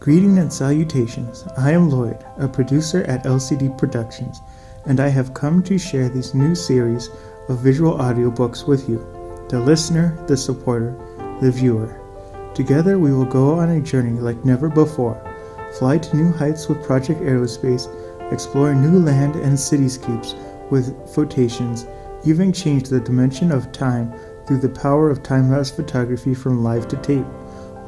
Greeting and salutations. I am Lloyd, a producer at LCD Productions, and I have come to share this new series of visual audiobooks with you, the listener, the supporter, the viewer. Together we will go on a journey like never before, fly to new heights with Project Aerospace, explore new land and cityscapes with photations, even change the dimension of time through the power of time-lapse photography from live to tape.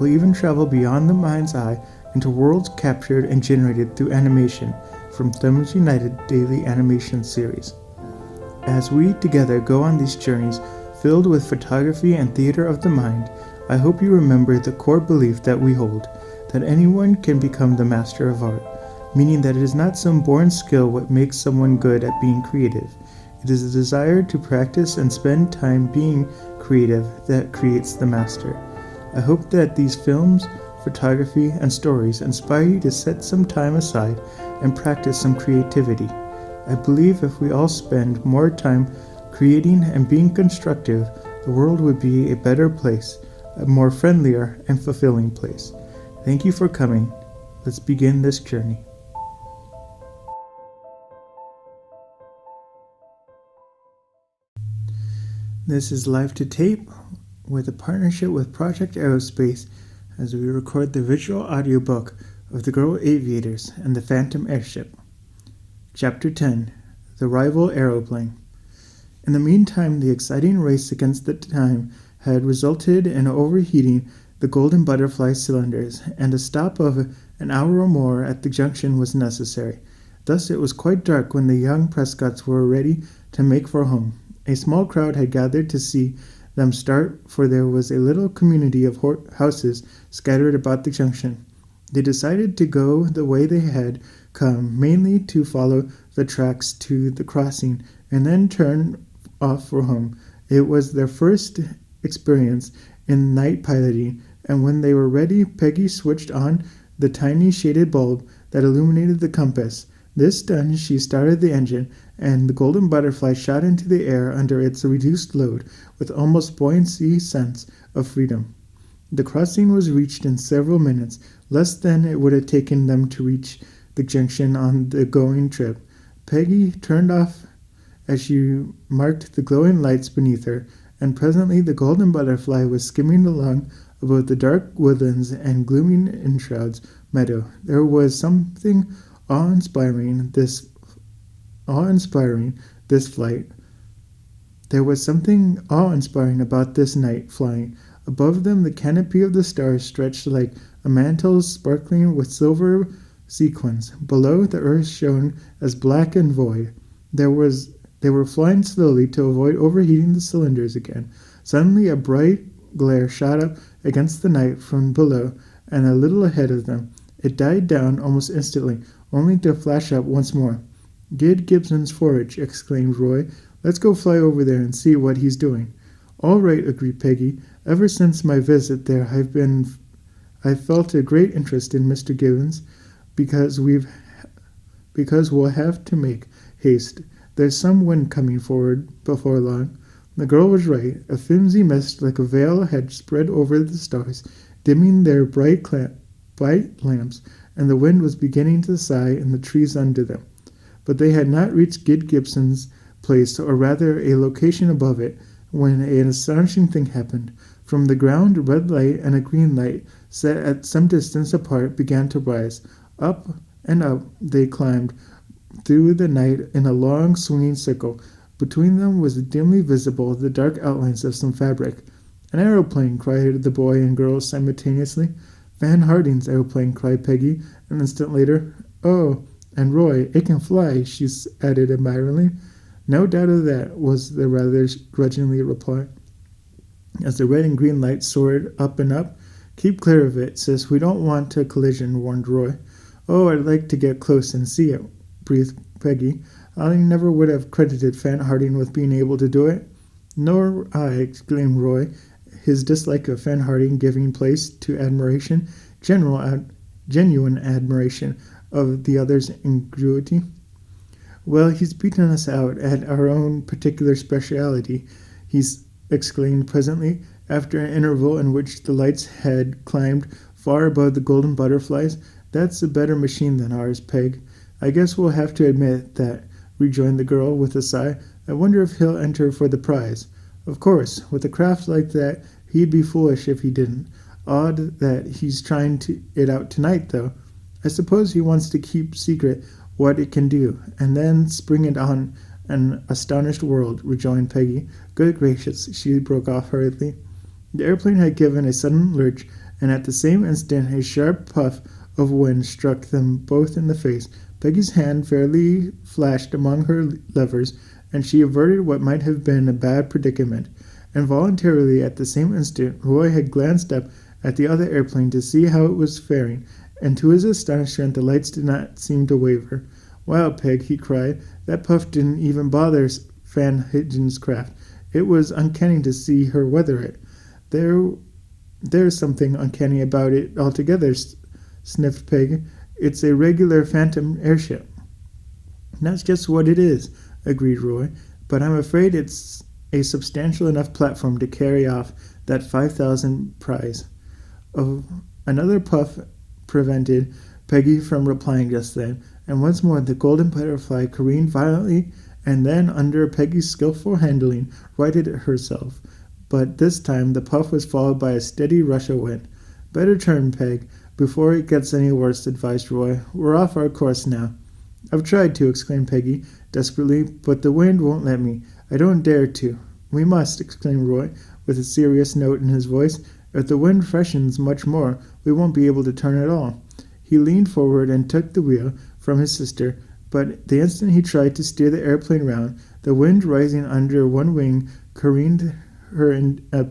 We'll even travel beyond the mind's eye into worlds captured and generated through animation from Thumbs United daily animation series. As we together go on these journeys filled with photography and theater of the mind, I hope you remember the core belief that we hold, that anyone can become the master of art, meaning that it is not some born skill what makes someone good at being creative. It is a desire to practice and spend time being creative that creates the master. I hope that these films, photography, and stories inspire you to set some time aside and practice some creativity. I believe if we all spend more time creating and being constructive, the world would be a better place, a more friendlier and fulfilling place. Thank you for coming. Let's begin this journey. This is Live to Tape with a partnership with Project Aerospace as we record the visual audiobook of the Girl Aviators and the Phantom Airship. Chapter 10, The Rival Aeroplane. In the meantime, the exciting race against the time had resulted in overheating the Golden Butterfly cylinders, and a stop of an hour or more at the junction was necessary. Thus it was quite dark when the young Prescotts were ready to make for home. A small crowd had gathered to see them start, for there was a little community of houses scattered about the junction. They decided to go the way they had come, mainly to follow the tracks to the crossing and then turn off for home. It was their first experience in night piloting, and when they were ready, Peggy switched on the tiny shaded bulb that illuminated the compass. This done, she started the engine, and the Golden Butterfly shot into the air under its reduced load with almost buoyancy sense of freedom. The crossing was reached in several minutes, less than it would have taken them to reach the junction on the going trip. Peggy turned off as she marked the glowing lights beneath her, and presently the Golden Butterfly was skimming along above the dark woodlands and glooming enshrouds meadow. There was something awe-inspiring this flight. There was something awe-inspiring about this night flying. Above them the canopy of the stars stretched like a mantle sparkling with silver sequins. Below, the earth shone as black and void. They were flying slowly to avoid overheating the cylinders again. Suddenly a bright glare shot up against the night from below and a little ahead of them. It died down almost instantly, only to flash up once more. "Gid Gibson's forage," exclaimed Roy. "Let's go fly over there and see what he's doing." "All right," agreed Peggy. "Ever since my visit there, I've felt a great interest in Mr. Gibbons, because we'll have to make haste. There's some wind coming forward before long." The girl was right. A flimsy mist like a veil had spread over the stars, dimming their bright lamps, and the wind was beginning to sigh in the trees under them. But they had not reached Gid Gibson's place, or rather a location above it, when an astonishing thing happened. From the ground, a red light and a green light, set at some distance apart, began to rise. Up and up they climbed through the night in a long, swinging circle. Between them was dimly visible the dark outlines of some fabric. "An aeroplane!" cried the boy and girl simultaneously. "Van Harding's aeroplane!" cried Peggy, an instant later. "Oh, and Roy, it can fly," she added admiringly. "No doubt of that," was the rather grudgingly reply, as the red and green lights soared up and up. "Keep clear of it, sis. We don't want a collision," warned Roy. "Oh, I'd like to get close and see it," breathed Peggy. "I never would have credited Van Harding with being able to do it." "Nor I," exclaimed Roy, his dislike of Van Harding giving place to admiration, genuine admiration of the other's ingenuity. "Well, he's beaten us out at our own particular speciality," he exclaimed presently, after an interval in which the lights had climbed far above the golden butterflies. That's a better machine than ours, Peg. I guess we'll have to admit that, rejoined the girl with a sigh. I wonder if he'll enter for the prize. Of course, with a craft like that, he'd be foolish if he didn't. Odd that he's trying it out tonight, though. I suppose he wants to keep secret what it can do, and then spring it on an astonished world, rejoined Peggy. Good gracious, she broke off hurriedly. The airplane had given a sudden lurch, and at the same instant a sharp puff of wind struck them both in the face. Peggy's hand fairly flashed among her levers, and she averted what might have been a bad predicament. Involuntarily, at the same instant, Roy had glanced up at the other airplane to see how it was faring, and to his astonishment the lights did not seem to waver. Wow, Peg, he cried, that puff didn't even bother Van Hidgen's craft. It was uncanny to see her weather it. There's something uncanny about it altogether, sniffed Peg. It's a regular Phantom Airship. That's just what it is, agreed Roy, but I'm afraid it's a substantial enough platform to carry off that 5,000 prize. Another puff prevented Peggy from replying just then, and once more the golden butterfly careened violently and then, under Peggy's skillful handling, righted herself. But this time the puff was followed by a steady rush of wind. Better turn, Peg, before it gets any worse, advised Roy. We're off our course now. I've tried to, exclaimed Peggy desperately, but the wind won't let me. I don't dare to. We must, exclaimed Roy, with a serious note in his voice. If the wind freshens much more, we won't be able to turn at all. He leaned forward and took the wheel from his sister, but the instant he tried to steer the airplane round, the wind rising under one wing careened her in a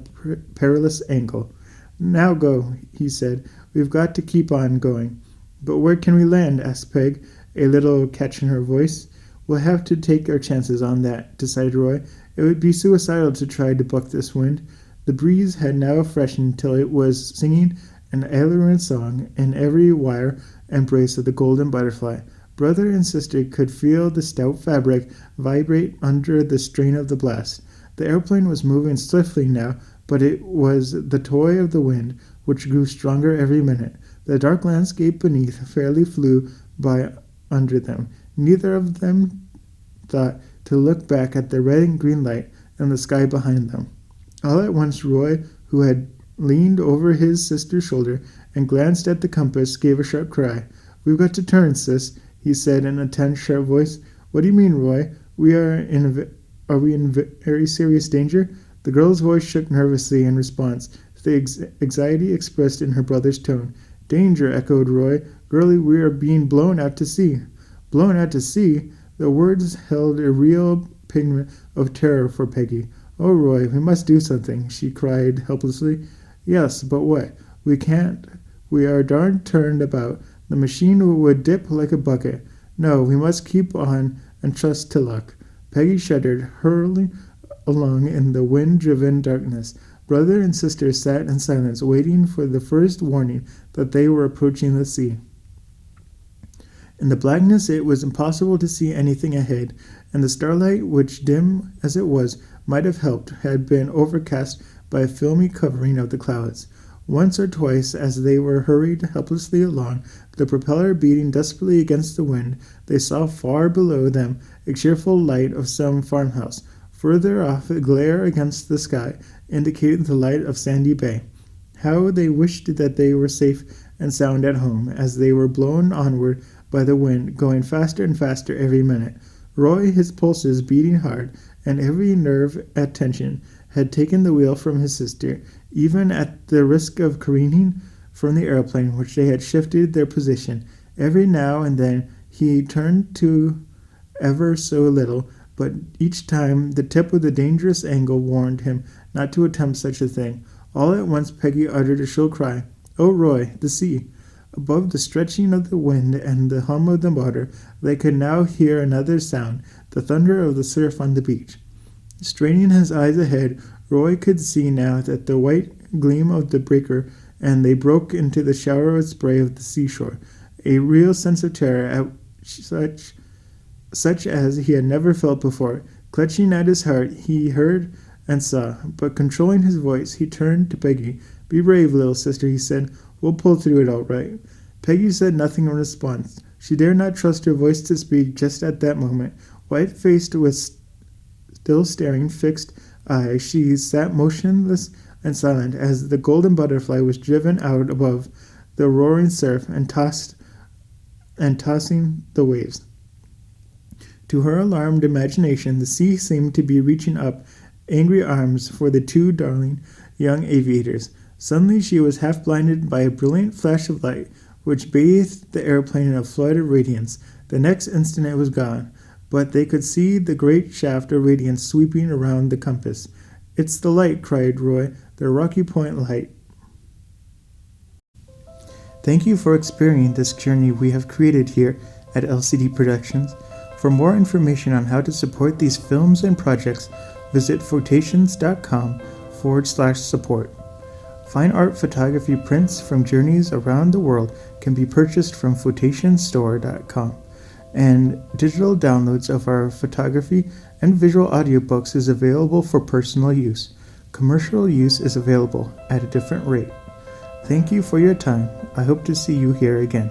perilous angle. Now go, he said. We've got to keep on going. But where can we land? Asked Peg, a little catch in her voice. We'll have to take our chances on that, decided Roy. It would be suicidal to try to buck this wind. The breeze had now freshened till it was singing an aileron song in every wire and brace of the golden butterfly. Brother and sister could feel the stout fabric vibrate under the strain of the blast. The airplane was moving swiftly now, but it was the toy of the wind, which grew stronger every minute. The dark landscape beneath fairly flew by under them. Neither of them thought to look back at the red and green light in the sky behind them. All at once Roy, who had leaned over his sister's shoulder and glanced at the compass, gave a sharp cry. We've got to turn, sis, he said in a tense, sharp voice. What do you mean, Roy? Are we in very serious danger? The girl's voice shook nervously in response to the anxiety expressed in her brother's tone. Danger, echoed Roy. Girlie, we are being blown out to sea. Blown out to sea? The words held a real pigment of terror for Peggy. Oh, Roy, we must do something, she cried helplessly. Yes, but what? We can't. We are darn turned about. The machine would dip like a bucket. No, we must keep on and trust to luck. Peggy shuddered, hurling along in the wind-driven darkness. Brother and sister sat in silence, waiting for the first warning that they were approaching the sea. In the blackness it was impossible to see anything ahead, and the starlight, which, dim as it was, might have helped, had been overcast by a filmy covering of the clouds. Once or twice, as they were hurried helplessly along, the propeller beating desperately against the wind, they saw far below them a cheerful light of some farmhouse. Further off, a glare against the sky indicated the light of Sandy Bay. How they wished that they were safe and sound at home, as they were blown onward by the wind, going faster and faster every minute. Roy, his pulses beating hard, and every nerve at tension, had taken the wheel from his sister, even at the risk of careening from the airplane, which they had shifted their position. Every now and then he turned to ever so little, but each time the tip of the dangerous angle warned him not to attempt such a thing. All at once Peggy uttered a shrill cry. Oh, Roy, the sea! Above the stretching of the wind and the hum of the motor, they could now hear another sound, the thunder of the surf on the beach. Straining his eyes ahead, Roy could see now that the white gleam of the breaker, and they broke into the shower of spray of the seashore. A real sense of terror, at such as he had never felt before, clutching at his heart, he heard and saw, but controlling his voice, he turned to Peggy. Be brave, little sister, he said. We'll pull through it all right." Peggy said nothing in response. She dared not trust her voice to speak just at that moment. White-faced with still staring, fixed eyes, she sat motionless and silent as the golden butterfly was driven out above the roaring surf and tossing the waves. To her alarmed imagination, the sea seemed to be reaching up angry arms for the two darling young aviators. Suddenly she was half blinded by a brilliant flash of light, which bathed the airplane in a flood of radiance. The next instant it was gone, but they could see the great shaft of radiance sweeping around the compass. "It's the light," cried Roy, "the Rocky Point light." Thank you for experiencing this journey we have created here at LCD Productions. For more information on how to support these films and projects, visit photations.com/support. Fine art photography prints from journeys around the world can be purchased from photationstore.com, and digital downloads of our photography and visual audiobooks is available for personal use. Commercial use is available at a different rate. Thank you for your time. I hope to see you here again.